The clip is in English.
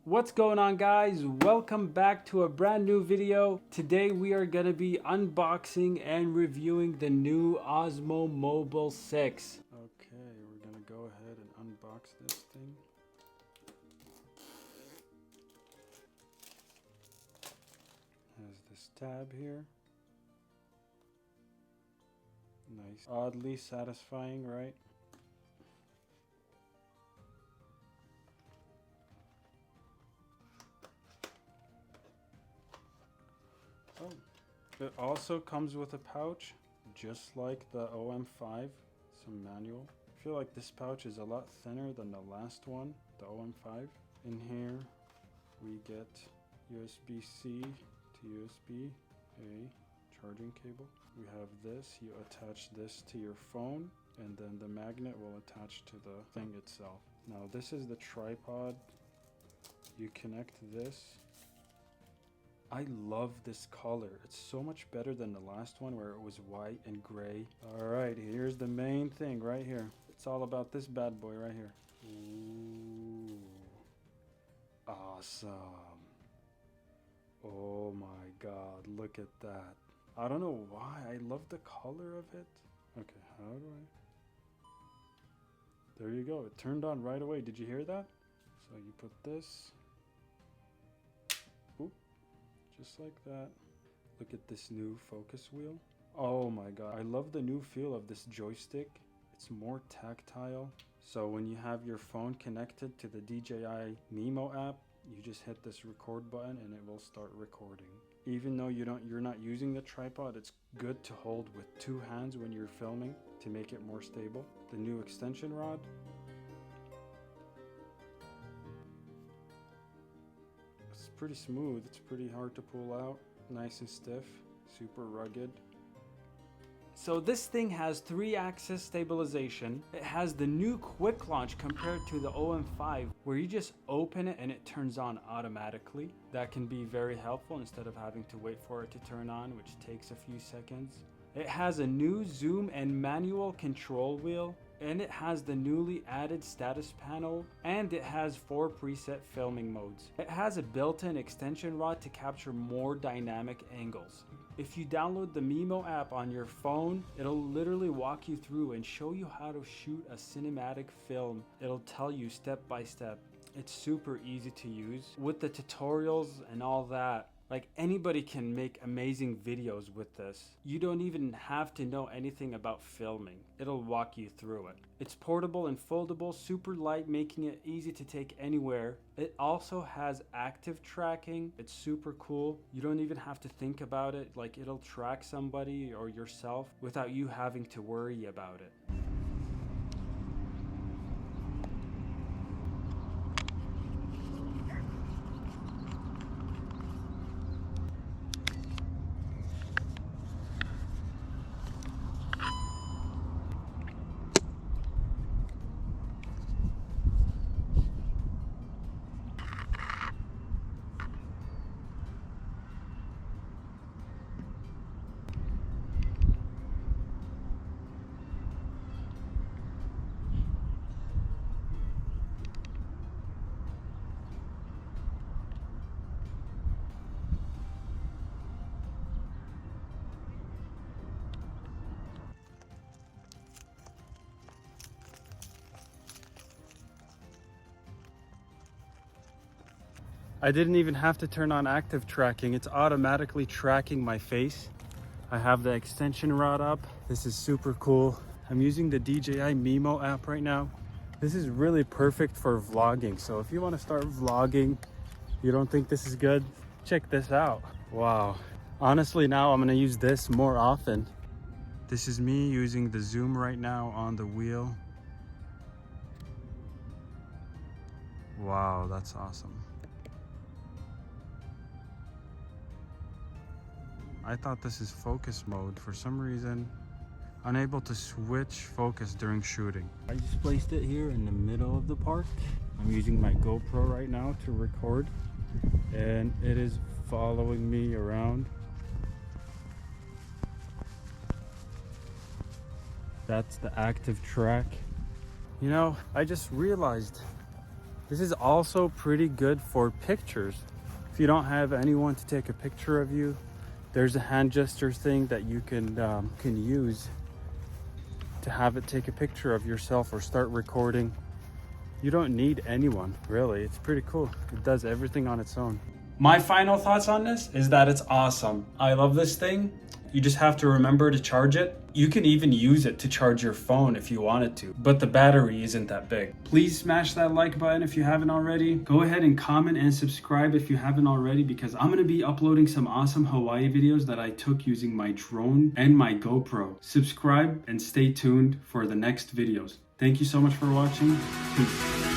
What's going on, guys? Welcome back to a brand new video. Today we are going to be unboxing and reviewing the new Osmo Mobile 6. Okay, we're going to go ahead and unbox this thing. Has this tab here. Nice. Oddly satisfying, right? Oh, it also comes with a pouch, just like the OM5, some manual. I feel like this pouch is a lot thinner than the last one, the OM5. In here, we get USB-C to USB-A charging cable. We have this, you attach this to your phone, and then the magnet will attach to the thing itself. Now this is the tripod. You connect this. I love this color. It's so much better than the last one where it was white and gray. All right, here's the main thing right here. It's all about this bad boy right here. Ooh, awesome. Oh my God, look at that. I don't know why, I love the color of it. Okay, how do I? There you go, it turned on right away. Did you hear that? So you put this. Just like that. Look at this new focus wheel. Oh my God, I love the new feel of this joystick. It's more tactile. So when you have your phone connected to the DJI Mimo app, you just hit this record button and it will start recording. Even though you're not using the tripod, it's good to hold with two hands when you're filming to make it more stable. The new extension rod. Pretty smooth. It's pretty hard to pull out. Nice and stiff, super rugged. So this thing has 3-axis stabilization. It has the new quick launch compared to the OM5 where you just open it and it turns on automatically. That can be very helpful instead of having to wait for it to turn on, which takes a few seconds. It has a new zoom and manual control wheel, and it has the newly added status panel, and it has 4 preset filming modes. It has a built-in extension rod to capture more dynamic angles. If you download the Mimo app on your phone, it'll literally walk you through and show you how to shoot a cinematic film. It'll tell you step by step. It's super easy to use. With the tutorials and all that, like, anybody can make amazing videos with this. You don't even have to know anything about filming. It'll walk you through it. It's portable and foldable, super light, making it easy to take anywhere. It also has active tracking. It's super cool. You don't even have to think about it. Like, it'll track somebody or yourself without you having to worry about it. I didn't even have to turn on active tracking. It's automatically tracking my face. I have the extension rod up. This is super cool. I'm using the DJI Mimo app right now. This is really perfect for vlogging. So if you want to start vlogging, you don't think this is good, check this out. Wow. Honestly, now I'm gonna use this more often. This is me using the zoom right now on the wheel. Wow, that's awesome. I thought this is focus mode. For some reason, unable to switch focus during shooting. I just placed it here in the middle of the park. I'm using my GoPro right now to record, and it is following me around. That's the active track. You know, I just realized This is also pretty good for pictures. If you don't have anyone to take a picture of you, there's a hand gesture thing that you can use to have it take a picture of yourself or start recording. You don't need anyone, really. It's pretty cool. It does everything on its own. My final thoughts on this is that it's awesome. I love this thing. You just have to remember to charge it. You can even use it to charge your phone if you wanted to, but the battery isn't that big. Please smash that like button if you haven't already. Go ahead and comment and subscribe if you haven't already, because I'm gonna be uploading some awesome Hawaii videos that I took using my drone and my GoPro. Subscribe and stay tuned for the next videos. Thank you so much for watching. Peace.